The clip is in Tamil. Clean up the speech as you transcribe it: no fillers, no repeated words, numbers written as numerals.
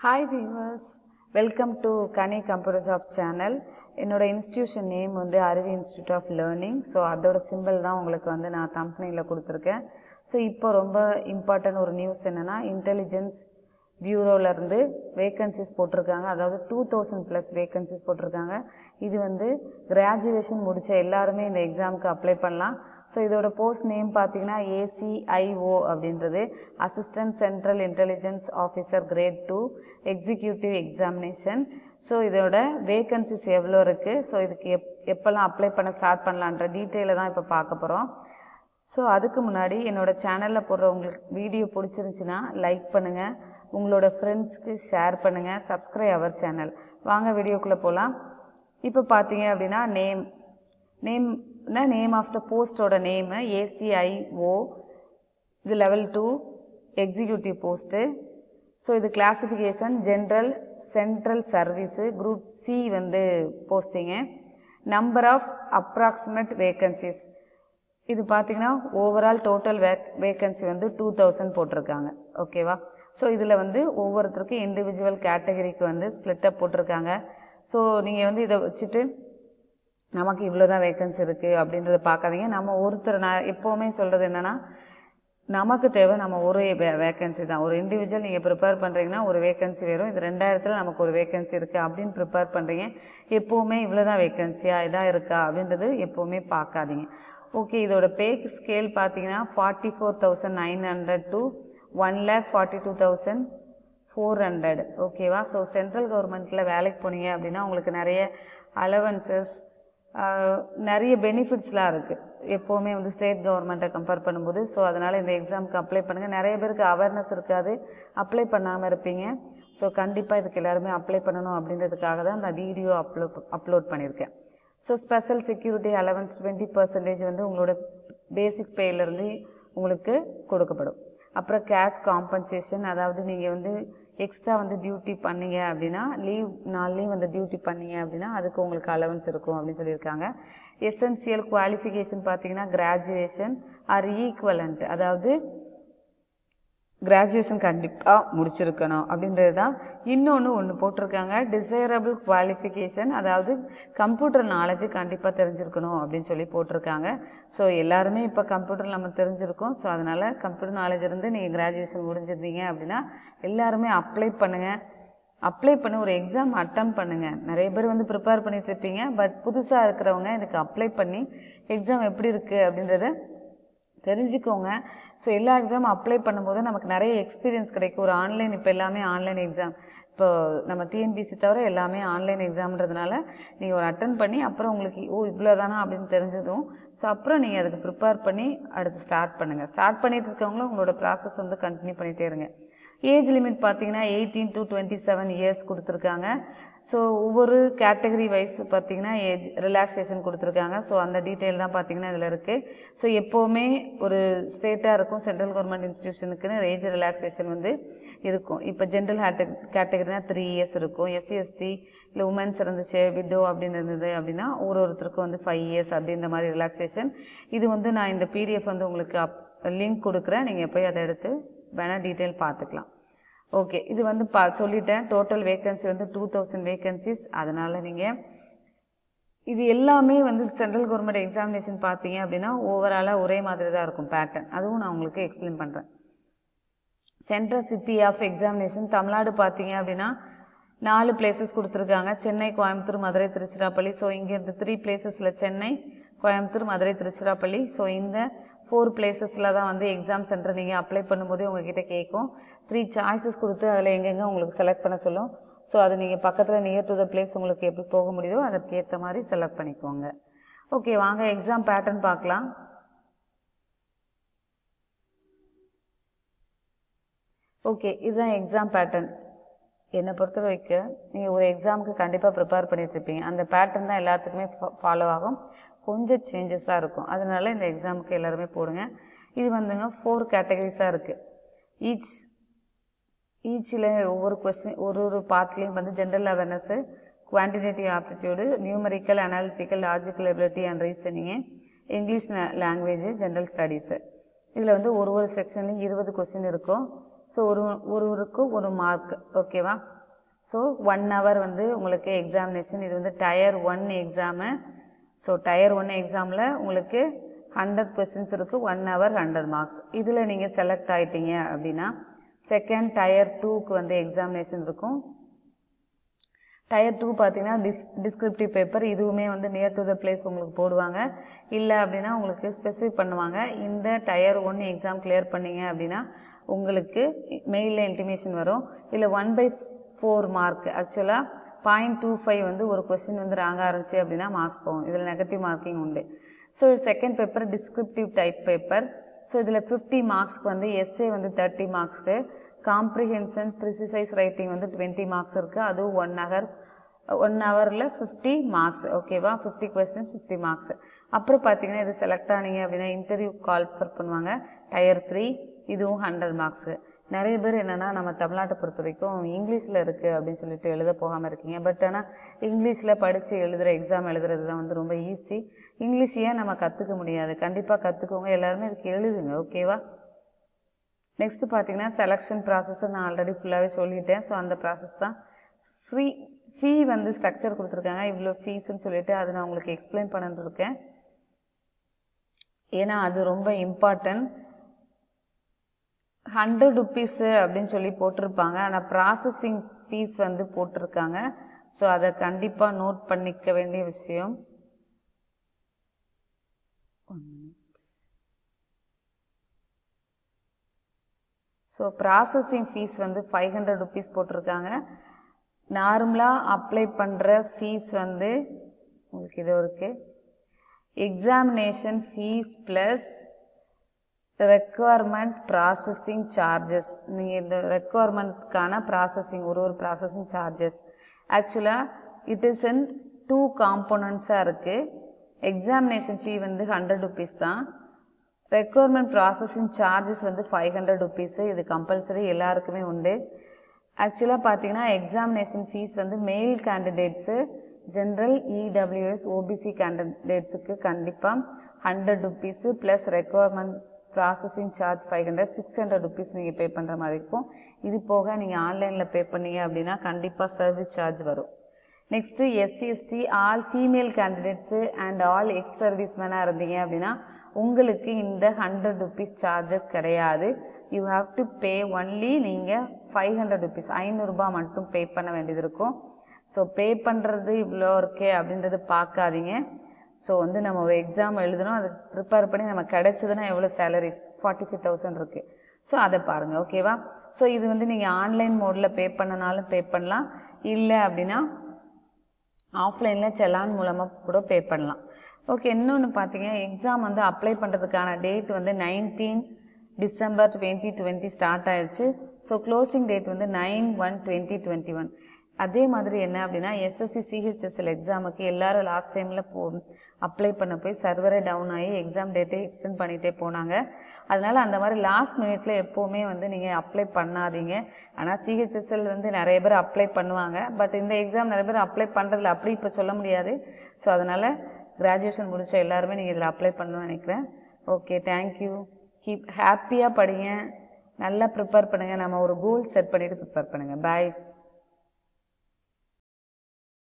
Hi viewers, welcome to Kani Computer Shop channel. என்னோட இன்ஸ்டிடியூஷன் நேம் வந்து அருவி இன்ஸ்டிடியூட் ஆஃப் லேர்னிங். ஸோ அதோட சிம்பிள் தான் உங்களுக்கு வந்து நான் கம்பெனியில் கொடுத்துருக்கேன். ஸோ இப்போ ரொம்ப இம்பார்ட்டன்ட் ஒரு நியூஸ் என்னென்னா, இன்டெலிஜென்ஸ் பியூரோலேருந்து வேக்கன்சிஸ் போட்டிருக்காங்க. அதாவது 2000+ வேக்கன்சிஸ் போட்டிருக்காங்க. இது வந்து கிராஜுவேஷன் முடித்த எல்லாருமே இந்த எக்ஸாமுக்கு அப்ளை பண்ணலாம். ஸோ இதோட போஸ்ட் நேம் பார்த்தீங்கன்னா ACIO அப்படின்றது assistant central intelligence officer great 2 executive examination. So இதோட வேக்கன்சிஸ் எவ்வளோ இருக்குது, ஸோ இதுக்கு எப்போல்லாம் அப்ளை பண்ண ஸ்டார்ட் பண்ணலான்ற டீட்டெயிலை தான் இப்போ பார்க்க போகிறோம். ஸோ அதுக்கு முன்னாடி என்னோட சேனலில் போடுற உங்களுக்கு வீடியோ பிடிச்சிருந்துச்சின்னா லைக் பண்ணுங்கள், உங்களோட ஃப்ரெண்ட்ஸ்க்கு ஷேர் பண்ணுங்கள், சப்ஸ்கிரைப் அவர் சேனல். வாங்க வீடியோக்குள்ளே போகலாம். இப்போ பார்த்தீங்க அப்படின்னா நேம் ஆஃப் த போஸ்டோட நேமு ACIO, இது லெவல் 2 எக்ஸிக்யூட்டிவ் போஸ்ட்டு. ஸோ இது classification general central service group C வந்து posting. Number of approximate vacancies இது பார்த்தீங்கன்னா ஓவரால் டோட்டல் வேக்கன்சி வந்து 2000 போட்டிருக்காங்க. ஓகேவா? ஸோ இதில் வந்து ஒவ்வொருத்தருக்கும் இண்டிவிஜுவல் கேட்டகரிக்கு வந்து ஸ்ப்ளிட்டப் போட்டிருக்காங்க. ஸோ நீங்கள் வந்து இதை வச்சுட்டு நமக்கு இவ்வளோ தான் வேக்கன்சி இருக்குது அப்படின்றத பார்க்காதீங்க. நம்ம நான் எப்போவுமே சொல்கிறது என்னென்னா, நமக்கு தேவை நம்ம ஒரு வேக்கன்சி தான். ஒரு இண்டிவிஜுவல் நீங்கள் ப்ரிப்பேர் பண்ணுறீங்கன்னா ஒரு வேக்கன்சி வரும். இது 2000 நமக்கு ஒரு வேக்கன்சி இருக்குது அப்படின்னு ப்ரிப்பேர் பண்ணுறீங்க. எப்போவுமே இவ்வளோ தான் வேக்கன்சியாக இதாக இருக்கா அப்படின்றது எப்போவுமே பார்க்காதீங்க. ஓகே, இதோட பே ஸ்கேல் பார்த்தீங்கன்னா 44,900 to 1,42,400. ஓகேவா? ஸோ சென்ட்ரல் கவர்மெண்ட்டில் வேலைக்கு போனீங்க அப்படின்னா உங்களுக்கு நிறைய அலவன்சஸ், நிறைய பெனிஃபிட்ஸ்லாம் இருக்குது எப்போவுமே வந்து ஸ்டேட் கவர்மெண்ட்டை கம்பேர் பண்ணும்போது. ஸோ அதனால் இந்த எக்ஸாமுக்கு அப்ளை பண்ணுங்கள். நிறைய பேருக்கு அவேர்னஸ் இருக்காது, அப்ளை பண்ணாமல் இருப்பீங்க. ஸோ கண்டிப்பாக இதுக்கு எல்லாருமே அப்ளை பண்ணணும் அப்படின்றதுக்காக தான் இந்த வீடியோ அப்லோட் பண்ணியிருக்கேன். ஸோ ஸ்பெஷல் செக்யூரிட்டி அலவன்ஸ் 20% வந்து உங்களோட பேசிக் பேயிலேருந்து உங்களுக்கு கொடுக்கப்படும். அப்புறம் கேஷ் காம்பன்சேஷன், அதாவது நீங்கள் வந்து எக்ஸ்ட்ரா வந்து டியூட்டி பண்ணீங்க அப்படின்னா, நாள்லேயும் வந்து டியூட்டி பண்ணீங்க அப்படின்னா அதுக்கு உங்களுக்கு அலவன்ஸ் இருக்கும் அப்படின்னு சொல்லியிருக்காங்க. எசென்சியல் குவாலிஃபிகேஷன் பார்த்தீங்கன்னா கிராஜுவேஷன் ஆர் ஈக்குவலண்ட், அதாவது கிராஜுவேஷன் கண்டிப்பாக முடிச்சிருக்கணும் அப்படின்றது தான். ஒன்று போட்டிருக்காங்க டிசைரபிள் குவாலிஃபிகேஷன், அதாவது கம்ப்யூட்டர் நாலேஜ் கண்டிப்பாக தெரிஞ்சிருக்கணும் அப்படின்னு சொல்லி போட்டிருக்காங்க. ஸோ எல்லாருமே இப்போ கம்ப்யூட்டர் நம்ம தெரிஞ்சிருக்கோம். ஸோ அதனால் கம்ப்யூட்டர் நாலேஜ் இருந்து நீங்கள் கிராஜுவேஷன் முடிஞ்சிருந்தீங்க அப்படின்னா எல்லாருமே அப்ளை பண்ணுங்கள். அப்ளை பண்ணி ஒரு எக்ஸாம் அட்டன் பண்ணுங்கள். நிறைய பேர் வந்து ப்ரிப்பேர் பண்ணிட்டு இருப்பீங்க, பட் புதுசாக இருக்கிறவங்க இதுக்கு அப்ளை பண்ணி எக்ஸாம் எப்படி இருக்குது அப்படின்றத தெரிஞ்சுக்கோங்க. ஸோ எல்லா எக்ஸாமும் அப்ளை பண்ணும்போது நமக்கு நிறைய எக்ஸ்பீரியன்ஸ் கிடைக்கும். ஒரு ஆன்லைன், இப்போ எல்லாமே ஆன்லைன் எக்ஸாம், இப்போ நம்ம TNPSC தவிர எல்லாமே ஆன்லைன் எக்ஸாம்ன்றதுனால நீங்கள் ஒரு அட்டன் பண்ணி அப்புறம் உங்களுக்கு இவ்வளோ தானா அப்படின்னு தெரிஞ்சதும் ஸோ அப்புறம் நீங்கள் அதுக்கு ப்ரிப்பேர் பண்ணி அடுத்து ஸ்டார்ட் பண்ணுங்கள். ஸ்டார்ட் பண்ணிட்டு இருக்கவங்களும் உங்களோட ப்ராசஸ் வந்து கண்டினியூ பண்ணிகிட்டே இருங்க. ஏஜ் லிமிட் பார்த்தீங்கன்னா 18 to 27 இயர்ஸ் கொடுத்துருக்காங்க. ஸோ ஒவ்வொரு கேட்டகரி வைஸ் பார்த்தீங்கன்னா ஏஜ் ரிலாக்ஸேஷன் கொடுத்துருக்காங்க. ஸோ அந்த டீட்டெயில் தான் பார்த்தீங்கன்னா இதில் இருக்குது. ஸோ எப்போவுமே ஒரு ஸ்டேட்டாக இருக்கும் சென்ட்ரல் கவர்மெண்ட் இன்ஸ்டிடியூஷனுக்குன்னு ஏஜ் ரிலாக்ஸேஷன் வந்து இருக்கும். இப்போ ஜென்ரல் கேட்டகரினா 3 இயர்ஸ் இருக்கும். SC/ST இல்லை உமன்ஸ் இருந்துச்சு, விடோ அப்படின்னு இருந்தது அப்படின்னா ஒருத்தருக்கும் வந்து 5 இயர்ஸ் அப்படின்ற மாதிரி ரிலாக்ஸேஷன். இது வந்து நான் இந்த PDF வந்து உங்களுக்கு லிங்க் கொடுக்குறேன், நீங்கள் போய் அதை எடுத்து வேணால் டீட்டெயில் பார்த்துக்கலாம். ஓகே, இது வந்து சொல்லிட்டேன். டோட்டல் வேக்கன்சி வந்து 2000 வேக்கன்சிஸ். அதனால் நீங்கள் இது எல்லாமே வந்து சென்ட்ரல் கவர்மெண்ட் எக்ஸாமினேஷன் பார்த்தீங்க அப்படின்னா ஓவராலாக ஒரே மாதிரி தான் இருக்கும் பேட்டர்ன். அதுவும் நான் உங்களுக்கு எக்ஸ்பிளைன் பண்ணுறேன். Central city of examination Tamil Nadu பார்த்தீங்க அப்படின்னா 4 பிளேசஸ் கொடுத்துருக்காங்க. சென்னை, கோயம்புத்தூர், மதுரை, திருச்சிராப்பள்ளி. ஸோ இங்கேருந்து 3 பிளேசஸில் சென்னை, கோயம்புத்தூர், மதுரை, திருச்சிராப்பள்ளி. ஸோ இந்த 4 பிளேசஸில் தான் வந்து எக்ஸாம் சென்டர் நீங்கள் அப்ளை பண்ணும்போதே உங்ககிட்ட கேட்கும். 3 சாய்ஸஸ் கொடுத்து அதில் எங்கெங்கே உங்களுக்கு செலக்ட் பண்ண சொல்லும். ஸோ அது நீங்கள் பக்கத்தில் நியர் டு த பிளேஸ் உங்களுக்கு எப்படி போக முடியுதோ அதற்கு ஏற்ற மாதிரி செலக்ட் பண்ணிக்கோங்க. ஓகே, வாங்க எக்ஸாம் பேட்டர்ன் பார்க்கலாம். ஓகே, இதுதான் எக்ஸாம் பேட்டர்ன். என்னை பொறுத்த வரைக்கும் நீங்கள் ஒரு எக்ஸாமுக்கு கண்டிப்பாக ப்ரிப்பேர் பண்ணிட்டுருப்பீங்க. அந்த பேட்டர்ன் தான் எல்லாத்துக்குமே ஃபாலோ ஆகும். கொஞ்சம் சேஞ்சஸாக இருக்கும். அதனால இந்த எக்ஸாமுக்கு எல்லாருமே போடுங்க. இது வந்துங்க 4 கேட்டகரிஸாக இருக்குது. ஈச்சில் ஒவ்வொரு கொஸ்டின் ஒரு பார்ட்லேயும் வந்து general awareness, quantitative aptitude, numerical, analytical, logical ability and reasoning, English language, general studies. இதில் வந்து ஒரு செக்ஷன்லையும் 20 கொஸ்டின் இருக்கும். ஸோ ஒருவருக்கும் ஒரு மார்க். ஓகேவா? ஸோ 1 hour வந்து உங்களுக்கு எக்ஸாமினேஷன். இது வந்து டயர் 1 எக்ஸாமு. ஸோ டயர் 1 எக்ஸாமில் உங்களுக்கு 100 questions இருக்குது. 1 hour 100 marks. இதில் நீங்கள் செலக்ட் ஆகிட்டீங்க அப்படின்னா செகண்ட் டயர் 2க்கு வந்து எக்ஸாமினேஷன் இருக்கும். டயர் 2 பார்த்தீங்கன்னா டிஸ்கிரிப்டிவ் பேப்பர். இதுவுமே வந்து நியர் டு த பிளேஸ் உங்களுக்கு போடுவாங்க. இல்லை அப்படின்னா உங்களுக்கு ஸ்பெசிஃபை பண்ணுவாங்க. இந்த டயர் 1 எக்ஸாம் கிளியர் பண்ணீங்க அப்படின்னா உங்களுக்கு மெயிலில் இன்டிமேஷன் வரும். இல்லை 1/4 மார்க், ஆக்சுவலாக 0.25 வந்து ஒரு கொஸ்டின் வந்து ராங்காக இருந்துச்சு அப்படின்னா மார்க்ஸ் போகும். இதில் நெகட்டிவ் மார்க்கிங் உண்டு. So second paper descriptive type paper. So இதில் 50 மார்க்ஸ்க்கு வந்து எஸ்ஏ வந்து 30 மார்க்ஸ்க்கு, காம்ப்ரிஹென்ஷன் ப்ரிசிசைஸ் ரைட்டிங் வந்து 20 மார்க்ஸ் இருக்குது. அதுவும் 1 ஹவரில் 50 மார்க்ஸ். ஓகேவா? 50 questions 50 மார்க்ஸ். அப்புறம் பார்த்தீங்கன்னா இது செலக்ட் ஆனீங்க அப்படின்னா இன்டர்வியூ கால் பண்ணுவாங்க. டயர் 3 இதுவும் 100 மார்க்ஸு. நிறைய பேர் என்னென்னா நம்ம தமிழ்நாட்டை பொறுத்த வரைக்கும் இங்கிலீஷில் இருக்குது அப்படின்னு சொல்லிட்டு எழுத போகாமல் இருக்கீங்க. பட் ஆனால் இங்கிலீஷில் படித்து எழுதுகிற எக்ஸாம் எழுதுறது தான் வந்து ரொம்ப ஈஸி. இங்கிலீஷ் ஏன் நம்ம கற்றுக்க முடியாது? கண்டிப்பாக கற்றுக்கோங்க. எல்லாருமே இதுக்கு எழுதுங்க. ஓகேவா? நெக்ஸ்ட்டு பார்த்தீங்கன்னா செலெக்ஷன் ப்ராசஸை நான் ஆல்ரெடி ஃபுல்லாகவே சொல்லிட்டேன். ஸோ அந்த ப்ராசஸ் தான். ஃபீ வந்து ஸ்ட்ரக்சர் கொடுத்துருக்காங்க. இவ்வளோ ஃபீஸ்ன்னு சொல்லிட்டு அதை நான் உங்களுக்கு எக்ஸ்பிளைன் பண்ணிருக்கேன். ஏன்னா அது ரொம்ப இம்பார்ட்டன்ட். 100 rupees அப்படின்னு சொல்லி போட்டிருப்பாங்க. ஆனால் ப்ராசஸிங் ஃபீஸ் வந்து போட்டிருக்காங்க. ஸோ அதை கண்டிப்பாக நோட் பண்ணிக்க வேண்டிய விஷயம். ஸோ ப்ராசஸிங் ஃபீஸ் வந்து 500 rupees போட்டிருக்காங்க. நார்மலாக அப்ளை பண்ணுற ஃபீஸ் வந்து உங்களுக்கு இது இருக்குது. Examination fees plus requirement processing charges. நீங்கள் இந்த ரெக்குவயர்மெண்ட்கான ப்ராசஸிங் ஒரு ப்ராசஸிங் சார்ஜஸ் ஆக்சுவலாக இட் இஸ் இன் 2 காம்போனன்ட்ஸாக இருக்குது. எக்ஸாமினேஷன் ஃபீ வந்து 100 rupees தான். ரெக்குவயர்மெண்ட் ப்ராசஸிங் சார்ஜஸ் வந்து 500 rupees. இது கம்பல்சரி எல்லாருக்குமே உண்டு. ஆக்சுவலாக பார்த்தீங்கன்னா எக்ஸாமினேஷன் ஃபீஸ் வந்து male candidates, general, EWS, OBC கேண்டிடேட்ஸுக்கு கண்டிப்பாக 100 rupees plus requirement processing charge 500, 600 rupees நீங்கள் பே பண்ணுற மாதிரி இருக்கும். இது போக நீங்கள் ஆன்லைனில் பே பண்ணீங்க அப்படின்னா கண்டிப்பாக சர்வீஸ் சார்ஜ் வரும். Next SC ST all female candidates and all ex சர்வீஸ்மேனாக இருந்தீங்க அப்படின்னா உங்களுக்கு இந்த 100 rupees சார்ஜஸ் கிடையாது. You have to pay only நீங்கள் 500 rupees 500 ரூபாய் மட்டும் பே பண்ண வேண்டியது இருக்கும். ஸோ பே பண்ணுறது இவ்வளோ இருக்கே அப்படின்றது பார்க்காதீங்க. ஸோ வந்து நம்ம ஒரு எக்ஸாம் எழுதணும், அதை ப்ரிப்பேர் பண்ணி நம்ம கிடைச்சதுன்னா எவ்வளோ சேலரி 45,000 இருக்குது. ஸோ அதை பாருங்கள். ஓகேவா? ஸோ இது வந்து நீங்கள் ஆன்லைன் மோடில் பே பண்ணனாலும் பே பண்ணலாம். இல்லை அப்படின்னா ஆஃப்லைனில் செலான் மூலமாக கூட பே பண்ணலாம். ஓகே. இன்னொன்று பார்த்தீங்க, எக்ஸாம் வந்து அப்ளை பண்ணுறதுக்கான டேட் வந்து 19 December 2020 ஸ்டார்ட் ஆயிடுச்சு. ஸோ க்ளோசிங் டேட் வந்து 9/1/2021. அதே மாதிரி என்ன அப்படின்னா எஸ்எஸ்சி சிஹெச்எஸ்எல் எக்ஸாமுக்கு எல்லாரும் லாஸ்ட் டைமில் அப்ளை பண்ண போய் சர்வரே டவுன் ஆகி எக்ஸாம் டேட்டை எக்ஸ்டெண்ட் பண்ணிகிட்டே போனாங்க. அதனால் அந்த மாதிரி லாஸ்ட் மினிட்ல எப்போவுமே வந்து நீங்கள் அப்ளை பண்ணாதீங்க. ஆனால் சிஹெச்எஸ்எல் வந்து நிறைய பேர் அப்ளை பண்ணுவாங்க. பட் இந்த எக்ஸாம் நிறைய பேர் அப்ளை பண்ணுறதில்ல. அப்படி இப்போ சொல்ல முடியாது. ஸோ அதனால் கிராஜுவேஷன் முடித்த எல்லாருமே நீங்கள் இதில் அப்ளை பண்ணணும்னு நினைக்கிறேன். Okay, thank you. ஹாப்பியாக படிங்க, நல்லா ப்ரிப்பேர் பண்ணுங்கள். நம்ம ஒரு கோல் செட் பண்ணிவிட்டு ப்ரிப்பேர் பண்ணுங்கள். பாய்.